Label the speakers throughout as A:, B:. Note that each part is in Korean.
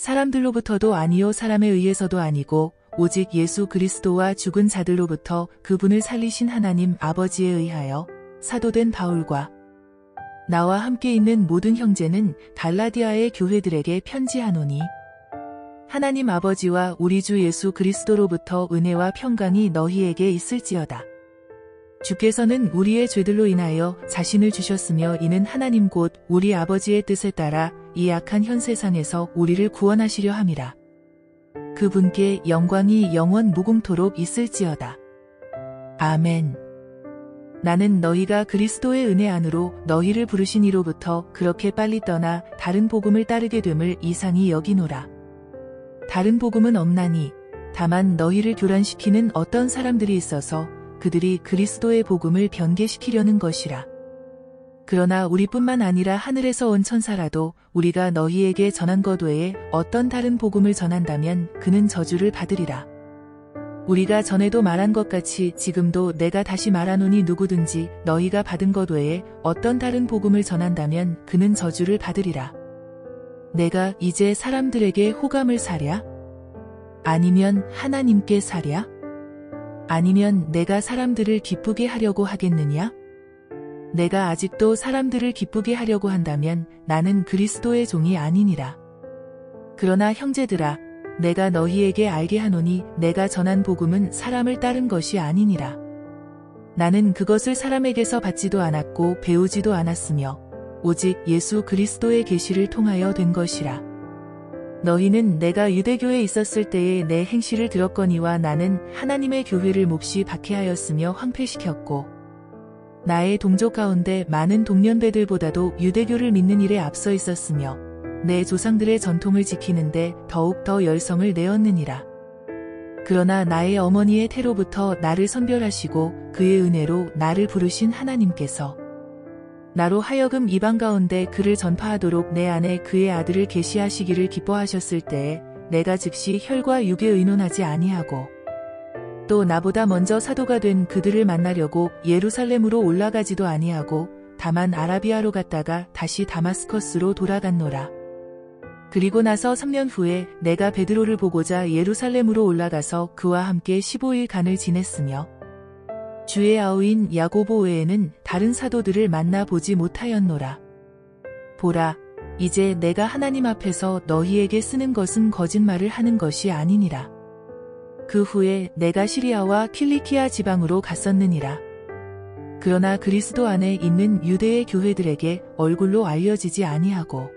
A: 사람들로부터도 아니요 사람에 의해서도 아니고 오직 예수 그리스도와 죽은 자들로부터 그분을 살리신 하나님 아버지에 의하여 사도된 바울과 나와 함께 있는 모든 형제는 갈라디아의 교회들에게 편지하노니 하나님 아버지와 우리 주 예수 그리스도로부터 은혜와 평강이 너희에게 있을지어다. 주께서는 우리의 죄들로 인하여 자신을 주셨으며 이는 하나님 곧 우리 아버지의 뜻을 따라 이 악한 현 세상에서 우리를 구원하시려 함이라. 그분께 영광이 영원 무궁토록 있을지어다. 아멘. 나는 너희가 그리스도의 은혜 안으로 너희를 부르신 이로부터 그렇게 빨리 떠나 다른 복음을 따르게 됨을 이상히 여기노라. 다른 복음은 없나니 다만 너희를 교란시키는 어떤 사람들이 있어서 그들이 그리스도의 복음을 변개시키려는 것이라. 그러나 우리뿐만 아니라 하늘에서 온 천사라도 우리가 너희에게 전한 것 외에 어떤 다른 복음을 전한다면 그는 저주를 받으리라. 우리가 전에도 말한 것 같이 지금도 내가 다시 말하노니 누구든지 너희가 받은 것 외에 어떤 다른 복음을 전한다면 그는 저주를 받으리라. 내가 이제 사람들에게 호감을 사랴? 아니면 하나님께 사랴? 아니면 내가 사람들을 기쁘게 하려고 하겠느냐? 내가 아직도 사람들을 기쁘게 하려고 한다면 나는 그리스도의 종이 아니니라. 그러나 형제들아, 내가 너희에게 알게 하노니 내가 전한 복음은 사람을 따른 것이 아니니라. 나는 그것을 사람에게서 받지도 않았고 배우지도 않았으며 오직 예수 그리스도의 계시를 통하여 된 것이라. 너희는 내가 유대교에 있었을 때의 내 행실을 들었거니와 나는 하나님의 교회를 몹시 박해하였으며 황폐시켰고 나의 동족 가운데 많은 동년배들보다도 유대교를 믿는 일에 앞서 있었으며 내 조상들의 전통을 지키는데 더욱 더 열성을 내었느니라. 그러나 나의 어머니의 태로부터 나를 선별하시고 그의 은혜로 나를 부르신 하나님께서 나로 하여금 이방 가운데 그를 전파하도록 내 안에 그의 아들을 계시하시기를 기뻐하셨을 때에 내가 즉시 혈과 육에 의논하지 아니하고 또 나보다 먼저 사도가 된 그들을 만나려고 예루살렘으로 올라가지도 아니하고 다만 아라비아로 갔다가 다시 다마스커스로 돌아갔노라. 그리고 나서 3년 후에 내가 베드로를 보고자 예루살렘으로 올라가서 그와 함께 15일간을 지냈으며 주의 아우인 야고보 외에는 다른 사도들을 만나보지 못하였노라. 보라, 이제 내가 하나님 앞에서 너희에게 쓰는 것은 거짓말을 하는 것이 아니니라. 그 후에 내가 시리아와 킬리키아 지방으로 갔었느니라. 그러나 그리스도 안에 있는 유대의 교회들에게 얼굴로 알려지지 아니하고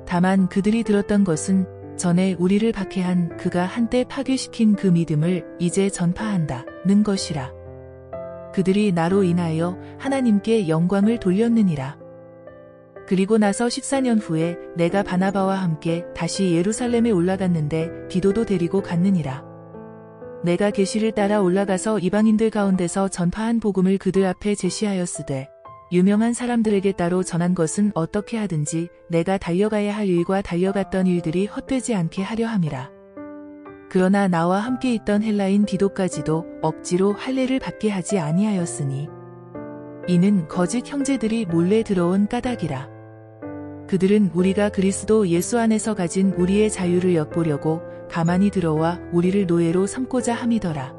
A: 다만 그들이 들었던 것은 전에 우리를 박해한 그가 한때 파괴시킨 그 믿음을 이제 전파한다는 것이라. 그들이 나로 인하여 하나님께 영광을 돌렸느니라. 그리고 나서 14년 후에 내가 바나바와 함께 다시 예루살렘에 올라갔는데 디도도 데리고 갔느니라. 내가 계시를 따라 올라가서 이방인들 가운데서 전파한 복음을 그들 앞에 제시하였으되 유명한 사람들에게 따로 전한 것은 어떻게 하든지 내가 달려가야 할 일과 달려갔던 일들이 헛되지 않게 하려 함이라. 그러나 나와 함께 있던 헬라인 디도까지도 억지로 할례를 받게 하지 아니하였으니 이는 거짓 형제들이 몰래 들어온 까닭이라. 그들은 우리가 그리스도 예수 안에서 가진 우리의 자유를 엿보려고 가만히 들어와 우리를 노예로 삼고자 함이더라.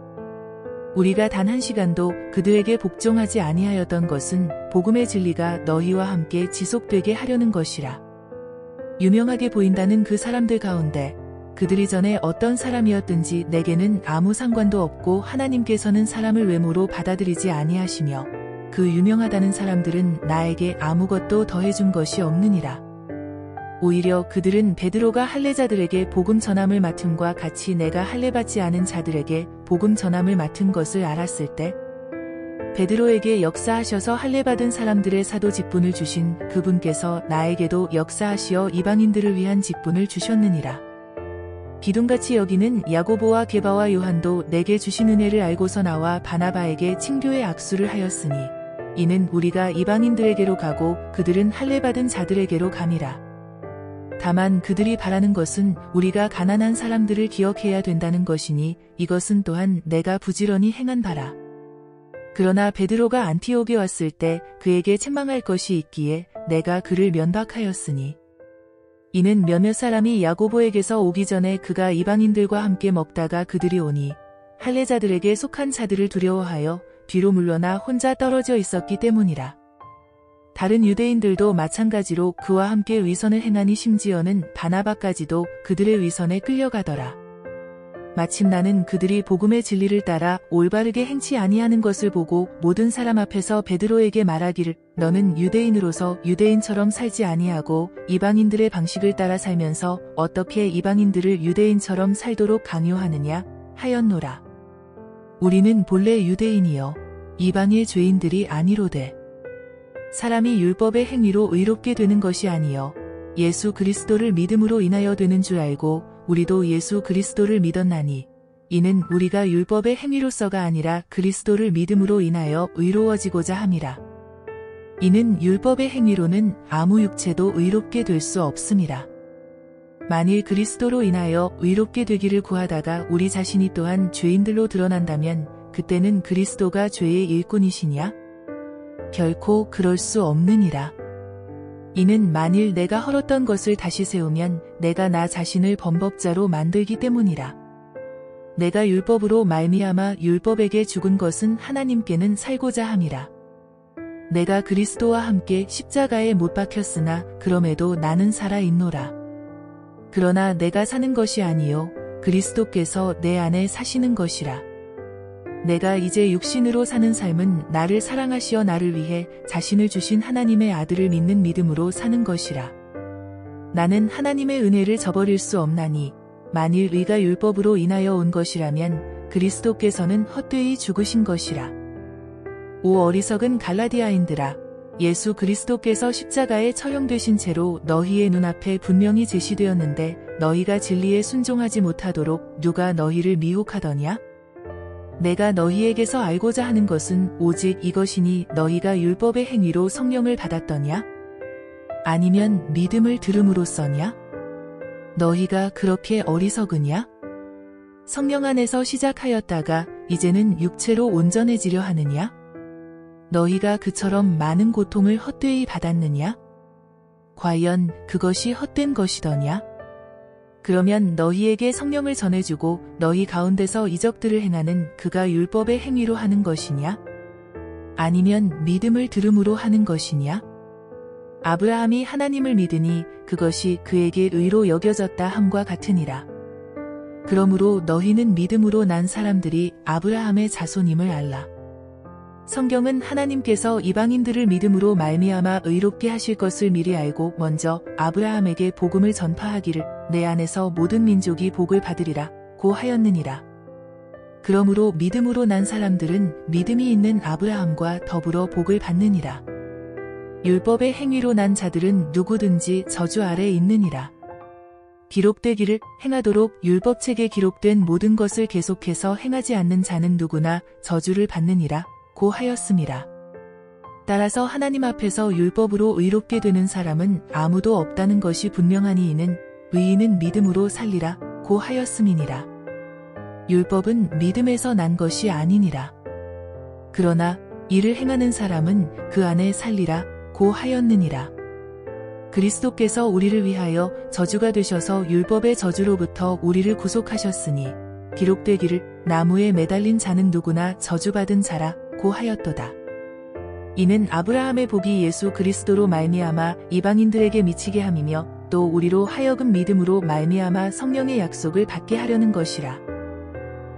A: 우리가 단 한 시간도 그들에게 복종하지 아니하였던 것은 복음의 진리가 너희와 함께 지속되게 하려는 것이라. 유명하게 보인다는 그 사람들 가운데 그들이 전에 어떤 사람이었든지 내게는 아무 상관도 없고 하나님께서는 사람을 외모로 받아들이지 아니하시며 그 유명하다는 사람들은 나에게 아무것도 더해준 것이 없느니라. 오히려 그들은 베드로가 할례자들에게 복음 전함을 맡음과 같이 내가 할례받지 않은 자들에게 복음 전함을 맡은 것을 알았을 때 베드로에게 역사하셔서 할례받은 사람들의 사도 직분을 주신 그분께서 나에게도 역사하시어 이방인들을 위한 직분을 주셨느니라. 기둥같이 여기는 야고보와 게바와 요한도 내게 주신 은혜를 알고서 나와 바나바에게 친교의 악수를 하였으니 이는 우리가 이방인들에게로 가고 그들은 할례받은 자들에게로 감이라. 다만 그들이 바라는 것은 우리가 가난한 사람들을 기억해야 된다는 것이니 이것은 또한 내가 부지런히 행한 바라. 그러나 베드로가 안티옥에 왔을 때 그에게 책망할 것이 있기에 내가 그를 면박하였으니 이는 몇몇 사람이 야고보에게서 오기 전에 그가 이방인들과 함께 먹다가 그들이 오니 할례자들에게 속한 자들을 두려워하여 뒤로 물러나 혼자 떨어져 있었기 때문이라. 다른 유대인들도 마찬가지로 그와 함께 위선을 행하니 심지어는 바나바까지도 그들의 위선에 끌려가더라. 마침 나는 그들이 복음의 진리를 따라 올바르게 행치 아니하는 것을 보고 모든 사람 앞에서 베드로에게 말하기를 너는 유대인으로서 유대인처럼 살지 아니하고 이방인들의 방식을 따라 살면서 어떻게 이방인들을 유대인처럼 살도록 강요하느냐 하였노라. 우리는 본래 유대인이요 이방의 죄인들이 아니로되 사람이 율법의 행위로 의롭게 되는 것이 아니요 예수 그리스도를 믿음으로 인하여 되는 줄 알고 우리도 예수 그리스도를 믿었나니 이는 우리가 율법의 행위로서가 아니라 그리스도를 믿음으로 인하여 의로워지고자 함이라. 이는 율법의 행위로는 아무 육체도 의롭게 될 수 없음이라. 만일 그리스도로 인하여 의롭게 되기를 구하다가 우리 자신이 또한 죄인들로 드러난다면 그때는 그리스도가 죄의 일꾼이시냐? 결코 그럴 수 없느니라. 이는 만일 내가 헐었던 것을 다시 세우면 내가 나 자신을 범법자로 만들기 때문이라. 내가 율법으로 말미암아 율법에게 죽은 것은 하나님께는 살고자 함이라. 내가 그리스도와 함께 십자가에 못 박혔으나 그럼에도 나는 살아 있노라. 그러나 내가 사는 것이 아니요 그리스도께서 내 안에 사시는 것이라. 내가 이제 육신으로 사는 삶은 나를 사랑하시어 나를 위해 자신을 주신 하나님의 아들을 믿는 믿음으로 사는 것이라. 나는 하나님의 은혜를 저버릴 수 없나니 만일 의가 율법으로 인하여 온 것이라면 그리스도께서는 헛되이 죽으신 것이라. 오 어리석은 갈라디아인들아 예수 그리스도께서 십자가에 처형되신 채로 너희의 눈앞에 분명히 제시되었는데 너희가 진리에 순종하지 못하도록 누가 너희를 미혹하더냐? 내가 너희에게서 알고자 하는 것은 오직 이것이니 너희가 율법의 행위로 성령을 받았더냐? 아니면 믿음을 들음으로써냐? 너희가 그렇게 어리석으냐? 성령 안에서 시작하였다가 이제는 육체로 온전해지려 하느냐? 너희가 그처럼 많은 고통을 헛되이 받았느냐? 과연 그것이 헛된 것이더냐? 그러면 너희에게 성령을 전해주고 너희 가운데서 이적들을 행하는 그가 율법의 행위로 하는 것이냐? 아니면 믿음을 들음으로 하는 것이냐? 아브라함이 하나님을 믿으니 그것이 그에게 의로 여겨졌다 함과 같으니라. 그러므로 너희는 믿음으로 난 사람들이 아브라함의 자손임을 알라. 성경은 하나님께서 이방인들을 믿음으로 말미암아 의롭게 하실 것을 미리 알고 먼저 아브라함에게 복음을 전파하기를 내 안에서 모든 민족이 복을 받으리라 고 하였느니라. 그러므로 믿음으로 난 사람들은 믿음이 있는 아브라함과 더불어 복을 받느니라. 율법의 행위로 난 자들은 누구든지 저주 아래 있느니라. 기록되기를 행하도록 율법책에 기록된 모든 것을 계속해서 행하지 않는 자는 누구나 저주를 받느니라 고 하였음이라. 따라서 하나님 앞에서 율법으로 의롭게 되는 사람은 아무도 없다는 것이 분명하니 이는 의인은 믿음으로 살리라 고 하였음이니라. 율법은 믿음에서 난 것이 아니니라. 그러나 이를 행하는 사람은 그 안에 살리라 고 하였느니라. 그리스도께서 우리를 위하여 저주가 되셔서 율법의 저주로부터 우리를 구속하셨으니 기록되기를 나무에 매달린 자는 누구나 저주받은 자라 고 하였도다. 이는 아브라함의 복이 예수 그리스도로 말미암아 이방인들에게 미치게 함이며 또 우리로 하여금 믿음으로 말미암아 성령의 약속을 받게 하려는 것이라.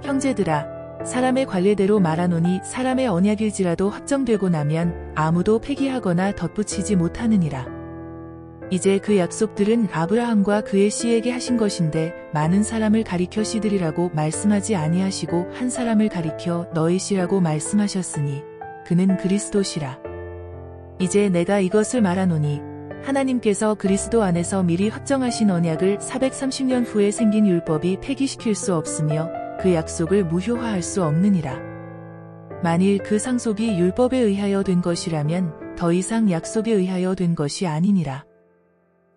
A: 형제들아 사람의 관례대로 말하노니 사람의 언약일지라도 확정되고 나면 아무도 폐기하거나 덧붙이지 못하느니라. 이제 그 약속들은 아브라함과 그의 씨에게 하신 것인데 많은 사람을 가리켜 씨들이라고 말씀하지 아니하시고 한 사람을 가리켜 너의 씨라고 말씀하셨으니 그는 그리스도시라. 이제 내가 이것을 말하노니 하나님께서 그리스도 안에서 미리 확정하신 언약을 430년 후에 생긴 율법이 폐기시킬 수 없으며 그 약속을 무효화할 수 없느니라. 만일 그 상속이 율법에 의하여 된 것이라면 더 이상 약속에 의하여 된 것이 아니니라.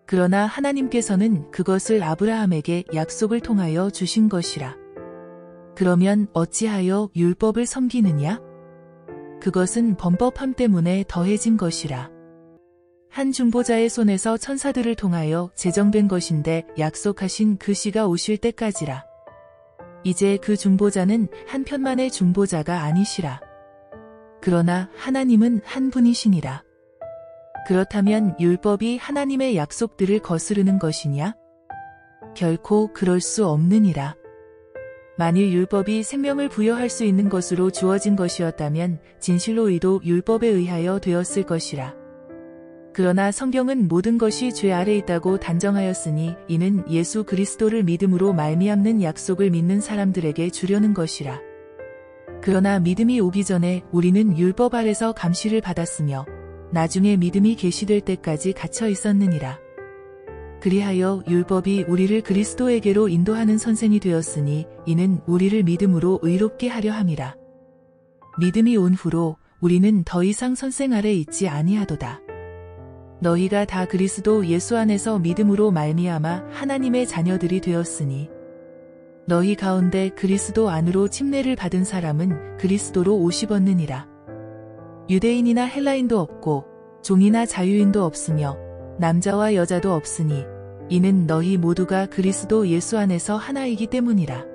A: 그러나 하나님께서는 그것을 아브라함에게 약속을 통하여 주신 것이라. 그러면 어찌하여 율법을 섬기느냐? 그것은 범법함 때문에 더해진 것이라. 한 중보자의 손에서 천사들을 통하여 제정된 것인데 약속하신 그 시가 오실 때까지라. 이제 그 중보자는 한 편만의 중보자가 아니시라. 그러나 하나님은 한 분이시니라. 그렇다면 율법이 하나님의 약속들을 거스르는 것이냐? 결코 그럴 수 없느니라. 만일 율법이 생명을 부여할 수 있는 것으로 주어진 것이었다면 진실로 이도 율법에 의하여 되었을 것이라. 그러나 성경은 모든 것이 죄 아래 있다고 단정하였으니 이는 예수 그리스도를 믿음으로 말미암는 약속을 믿는 사람들에게 주려는 것이라. 그러나 믿음이 오기 전에 우리는 율법 아래서 감시를 받았으며 나중에 믿음이 계시될 때까지 갇혀 있었느니라. 그리하여 율법이 우리를 그리스도에게로 인도하는 선생이 되었으니 이는 우리를 믿음으로 의롭게 하려 함이라. 믿음이 온 후로 우리는 더 이상 선생 아래 있지 아니하도다. 너희가 다 그리스도 예수 안에서 믿음으로 말미암아 하나님의 자녀들이 되었으니 너희 가운데 그리스도 안으로 침례를 받은 사람은 그리스도로 옷 입었느니라. 유대인이나 헬라인도 없고 종이나 자유인도 없으며 남자와 여자도 없으니 이는 너희 모두가 그리스도 예수 안에서 하나이기 때문이라.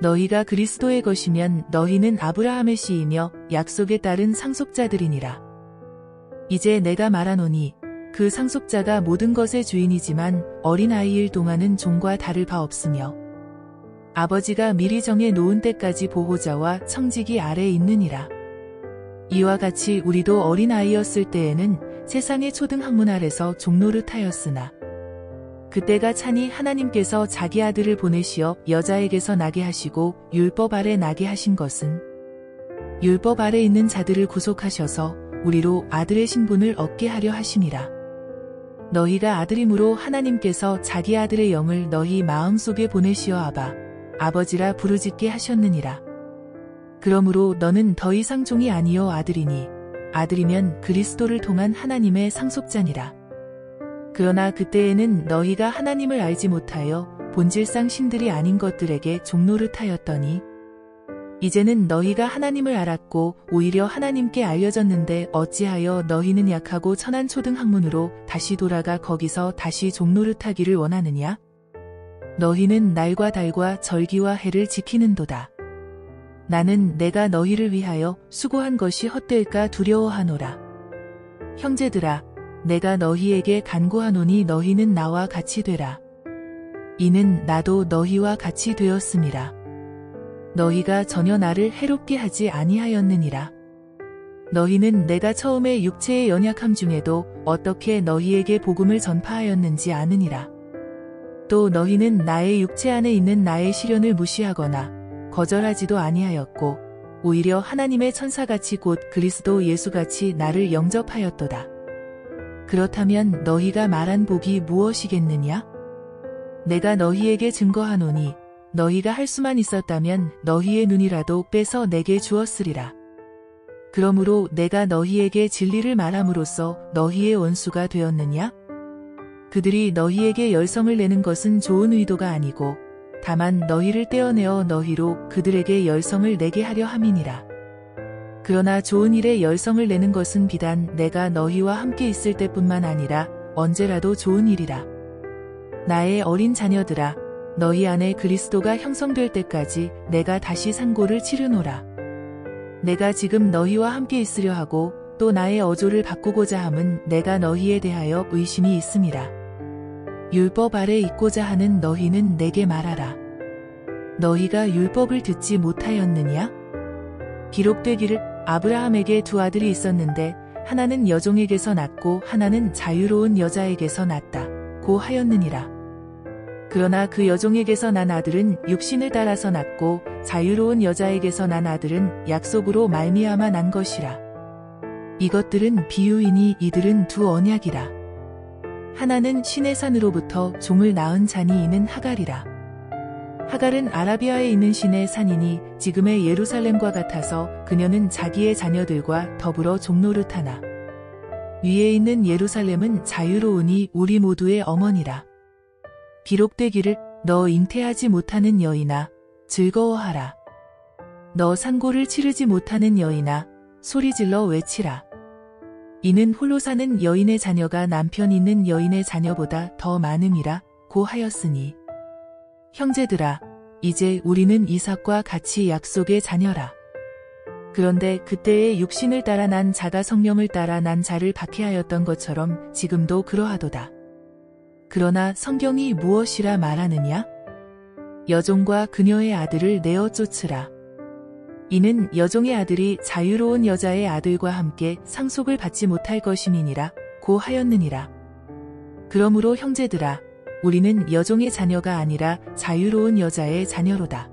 A: 너희가 그리스도의 것이면 너희는 아브라함의 씨이며 약속에 따른 상속자들이니라. 이제 내가 말하노니 그 상속자가 모든 것의 주인이지만 어린아이일 동안은 종과 다를 바 없으며 아버지가 미리 정해 놓은 때까지 보호자와 청지기 아래에 있느니라. 이와 같이 우리도 어린아이였을 때에는 세상의 초등학문 아래서 종노릇하였으나 그때가 차니 하나님께서 자기 아들을 보내시어 여자에게서 나게 하시고 율법 아래 나게 하신 것은 율법 아래 있는 자들을 구속하셔서 우리로 아들의 신분을 얻게 하려 하심이라. 너희가 아들임으로 하나님께서 자기 아들의 영을 너희 마음속에 보내시어 아바, 아버지라 부르짖게 하셨느니라. 그러므로 너는 더 이상 종이 아니요 아들이니 아들이면 그리스도를 통한 하나님의 상속자니라. 그러나 그때에는 너희가 하나님을 알지 못하여 본질상 신들이 아닌 것들에게 종노릇하였더니 이제는 너희가 하나님을 알았고 오히려 하나님께 알려졌는데 어찌하여 너희는 약하고 천한 초등학문으로 다시 돌아가 거기서 다시 종노릇하기를 원하느냐? 너희는 날과 달과 절기와 해를 지키는도다. 나는 내가 너희를 위하여 수고한 것이 헛될까 두려워하노라. 형제들아, 내가 너희에게 간구하노니 너희는 나와 같이 되라. 이는 나도 너희와 같이 되었음이라. 너희가 전혀 나를 해롭게 하지 아니하였느니라. 너희는 내가 처음에 육체의 연약함 중에도 어떻게 너희에게 복음을 전파하였는지 아느니라. 또 너희는 나의 육체 안에 있는 나의 시련을 무시하거나 거절하지도 아니하였고 오히려 하나님의 천사같이 곧 그리스도 예수같이 나를 영접하였도다. 그렇다면 너희가 말한 복이 무엇이겠느냐? 내가 너희에게 증거하노니 너희가 할 수만 있었다면 너희의 눈이라도 빼서 내게 주었으리라. 그러므로 내가 너희에게 진리를 말함으로써 너희의 원수가 되었느냐? 그들이 너희에게 열성을 내는 것은 좋은 의도가 아니고 다만 너희를 떼어내어 너희로 그들에게 열성을 내게 하려 함이니라. 그러나 좋은 일에 열성을 내는 것은 비단 내가 너희와 함께 있을 때뿐만 아니라 언제라도 좋은 일이라. 나의 어린 자녀들아, 너희 안에 그리스도가 형성될 때까지 내가 다시 상고를 치르노라. 내가 지금 너희와 함께 있으려 하고 또 나의 어조를 바꾸고자 함은 내가 너희에 대하여 의심이 있음이라. 율법 아래 있고자 하는 너희는 내게 말하라. 너희가 율법을 듣지 못하였느냐? 기록되기를 아브라함에게 두 아들이 있었는데 하나는 여종에게서 났고 하나는 자유로운 여자에게서 났다. 고 하였느니라. 그러나 그 여종에게서 난 아들은 육신을 따라서 났고 자유로운 여자에게서 난 아들은 약속으로 말미암아 난 것이라. 이것들은 비유이니 이들은 두 언약이라. 하나는 시내 산으로부터 종을 낳은 자니 이는 하갈이라. 하갈은 아라비아에 있는 시내 산이니 지금의 예루살렘과 같아서 그녀는 자기의 자녀들과 더불어 종노릇하나 위에 있는 예루살렘은 자유로우니 우리 모두의 어머니라. 기록되기를 너 잉태하지 못하는 여인아 즐거워하라. 너 상고를 치르지 못하는 여인아 소리질러 외치라. 이는 홀로 사는 여인의 자녀가 남편 있는 여인의 자녀보다 더 많음이라 고 하였으니 형제들아 이제 우리는 이삭과 같이 약속의 자녀라. 그런데 그때의 육신을 따라 난 자가 성령을 따라 난 자를 박해하였던 것처럼 지금도 그러하도다. 그러나 성경이 무엇이라 말하느냐? 여종과 그녀의 아들을 내어 쫓으라. 이는 여종의 아들이 자유로운 여자의 아들과 함께 상속을 받지 못할 것임이니라 고 하였느니라. 그러므로 형제들아 우리는 여종의 자녀가 아니라 자유로운 여자의 자녀로다.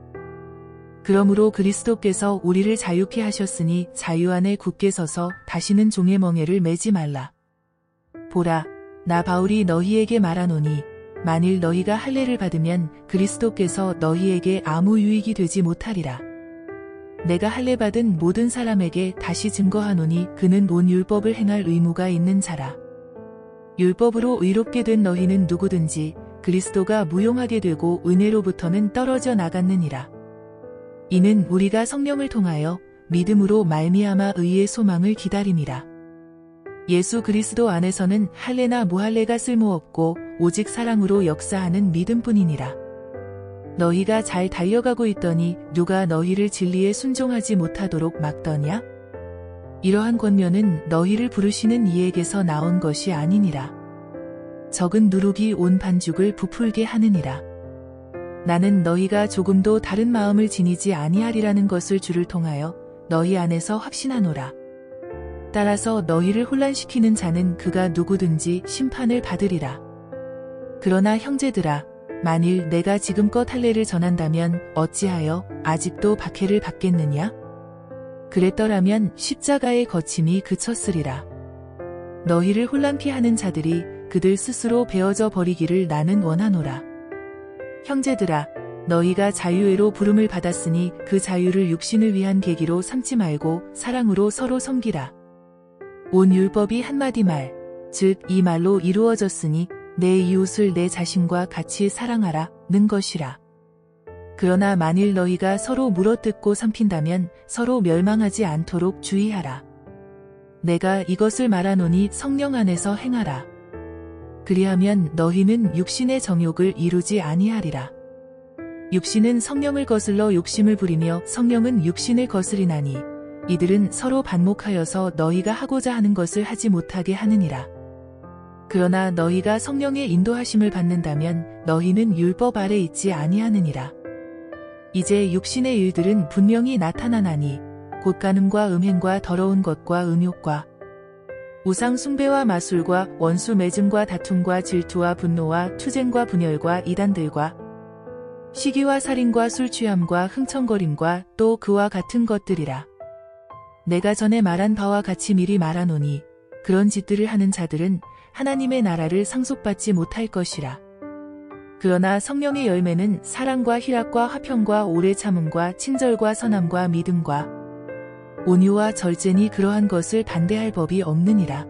A: 그러므로 그리스도께서 우리를 자유케 하셨으니 자유 안에 굳게 서서 다시는 종의 멍에를 매지 말라. 보라, 나 바울이 너희에게 말하노니 만일 너희가 할례를 받으면 그리스도께서 너희에게 아무 유익이 되지 못하리라. 내가 할례 받은 모든 사람에게 다시 증거하노니 그는 온 율법을 행할 의무가 있는 자라. 율법으로 의롭게 된 너희는 누구든지 그리스도가 무용하게 되고 은혜로부터는 떨어져 나갔느니라. 이는 우리가 성령을 통하여 믿음으로 말미암아 의의 소망을 기다림이라. 예수 그리스도 안에서는 할례나 무할례가 쓸모없고 오직 사랑으로 역사하는 믿음뿐이니라. 너희가 잘 달려가고 있더니 누가 너희를 진리에 순종하지 못하도록 막더냐? 이러한 권면은 너희를 부르시는 이에게서 나온 것이 아니니라. 적은 누룩이 온 반죽을 부풀게 하느니라. 나는 너희가 조금도 다른 마음을 지니지 아니하리라는 것을 주를 통하여 너희 안에서 확신하노라. 따라서 너희를 혼란시키는 자는 그가 누구든지 심판을 받으리라. 그러나 형제들아 만일 내가 지금껏 할례를 전한다면 어찌하여 아직도 박해를 받겠느냐? 그랬더라면 십자가의 거침이 그쳤으리라. 너희를 혼란케 하는 자들이 그들 스스로 베어져 버리기를 나는 원하노라. 형제들아, 너희가 자유회로 부름을 받았으니 그 자유를 육신을 위한 계기로 삼지 말고 사랑으로 서로 섬기라. 온 율법이 한마디 말, 즉 이 말로 이루어졌으니 내 이웃을 내 자신과 같이 사랑하라 는 것이라. 그러나 만일 너희가 서로 물어뜯고 삼킨다면 서로 멸망하지 않도록 주의하라. 내가 이것을 말하노니 성령 안에서 행하라. 그리하면 너희는 육신의 정욕을 이루지 아니하리라. 육신은 성령을 거슬러 욕심을 부리며 성령은 육신을 거스리나니 이들은 서로 반목하여서 너희가 하고자 하는 것을 하지 못하게 하느니라. 그러나 너희가 성령의 인도하심을 받는다면 너희는 율법 아래 있지 아니하느니라. 이제 육신의 일들은 분명히 나타나나니 곧간음과 음행과 더러운 것과 음욕과 우상 숭배와 마술과 원수 맺음과 다툼과 질투와 분노와 투쟁과 분열과 이단들과 시기와 살인과 술 취함과 흥청거림과 또 그와 같은 것들이라. 내가 전에 말한 바와 같이 미리 말하노니 그런 짓들을 하는 자들은 하나님의 나라를 상속받지 못할 것이라. 그러나 성령의 열매는 사랑과 희락과 화평과 오래 참음과 친절과 선함과 믿음과 온유와 절제니 그러한 것을 반대할 법이 없느니라.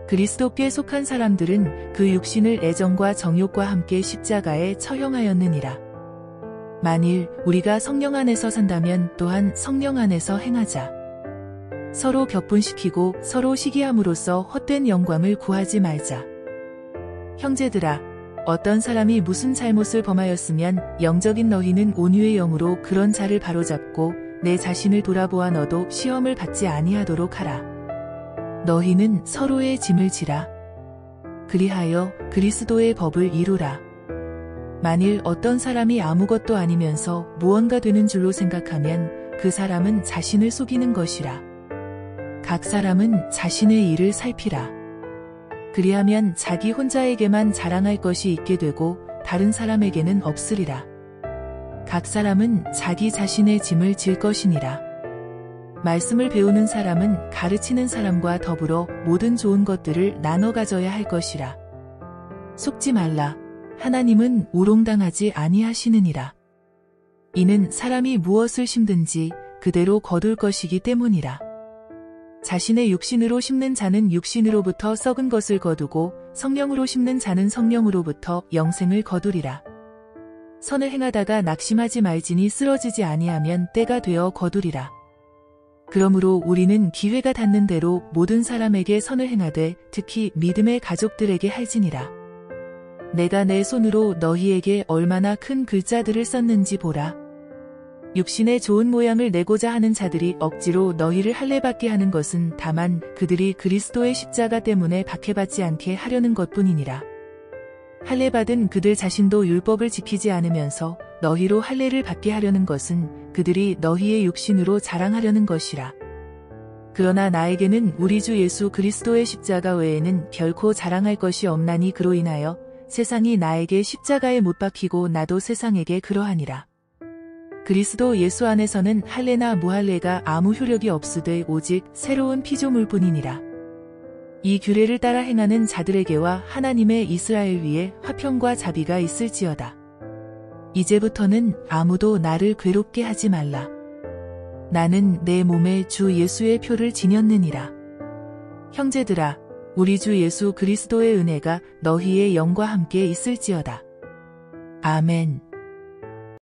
A: 그리스도께 속한 사람들은 그 육신을 애정과 정욕과 함께 십자가에 처형하였느니라. 만일 우리가 성령 안에서 산다면 또한 성령 안에서 행하자. 서로 격분시키고 서로 시기함으로써 헛된 영광을 구하지 말자. 형제들아, 어떤 사람이 무슨 잘못을 범하였으면 영적인 너희는 온유의 영으로 그런 자를 바로잡고 내 자신을 돌아보아 너도 시험을 받지 아니하도록 하라. 너희는 서로의 짐을 지라. 그리하여 그리스도의 법을 이루라. 만일 어떤 사람이 아무것도 아니면서 무언가 되는 줄로 생각하면 그 사람은 자신을 속이는 것이라. 각 사람은 자신의 일을 살피라. 그리하면 자기 혼자에게만 자랑할 것이 있게 되고 다른 사람에게는 없으리라. 각 사람은 자기 자신의 짐을 질 것이니라. 말씀을 배우는 사람은 가르치는 사람과 더불어 모든 좋은 것들을 나눠 가져야 할 것이라. 속지 말라. 하나님은 우롱당하지 아니하시느니라. 이는 사람이 무엇을 심든지 그대로 거둘 것이기 때문이라. 자신의 육신으로 심는 자는 육신으로부터 썩은 것을 거두고 성령으로 심는 자는 성령으로부터 영생을 거두리라. 선을 행하다가 낙심하지 말지니 쓰러지지 아니하면 때가 되어 거두리라. 그러므로 우리는 기회가 닿는 대로 모든 사람에게 선을 행하되 특히 믿음의 가족들에게 할지니라. 내가 내 손으로 너희에게 얼마나 큰 글자들을 썼는지 보라. 육신의 좋은 모양을 내고자 하는 자들이 억지로 너희를 할례받게 하는 것은 다만 그들이 그리스도의 십자가 때문에 박해받지 않게 하려는 것뿐이니라. 할례받은 그들 자신도 율법을 지키지 않으면서 너희로 할례를 받게 하려는 것은 그들이 너희의 육신으로 자랑하려는 것이라. 그러나 나에게는 우리 주 예수 그리스도의 십자가 외에는 결코 자랑할 것이 없나니 그로 인하여 세상이 나에게 십자가에 못 박히고 나도 세상에게 그러하니라. 그리스도 예수 안에서는 할례나 무할례가 아무 효력이 없으되 오직 새로운 피조물뿐이니라. 이 규례를 따라 행하는 자들에게와 하나님의 이스라엘 위에 화평과 자비가 있을지어다. 이제부터는 아무도 나를 괴롭게 하지 말라. 나는 내 몸에 주 예수의 표를 지녔느니라. 형제들아, 우리 주 예수 그리스도의 은혜가 너희의 영과 함께 있을지어다. 아멘.